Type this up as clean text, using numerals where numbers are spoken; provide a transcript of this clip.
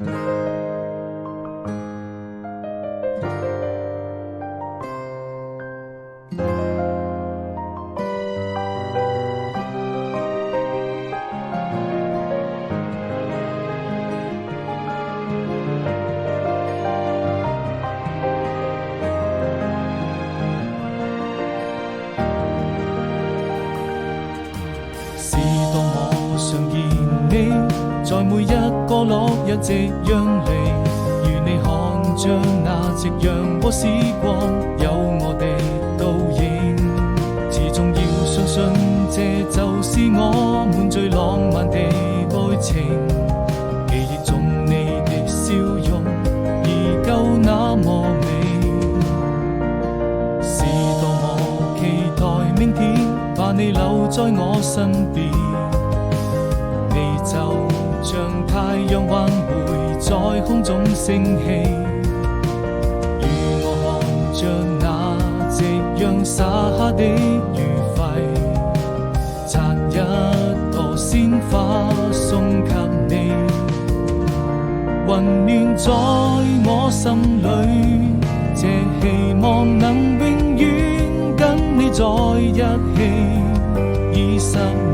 是當我常見你，在每一個落日夕陽離，如你看着那夕陽和時光，有我的倒影。始終要相信，這就是我們最浪漫的愛情。記憶中你的笑容，依舊那麼美。是多麼期待明天，把你留在我身邊。你就像太陽還會在空中升起，與我看着那夕陽灑下的餘暉，摘一朵鮮花送給你，溫暖在我心裏，這希望能永遠跟你在一起。20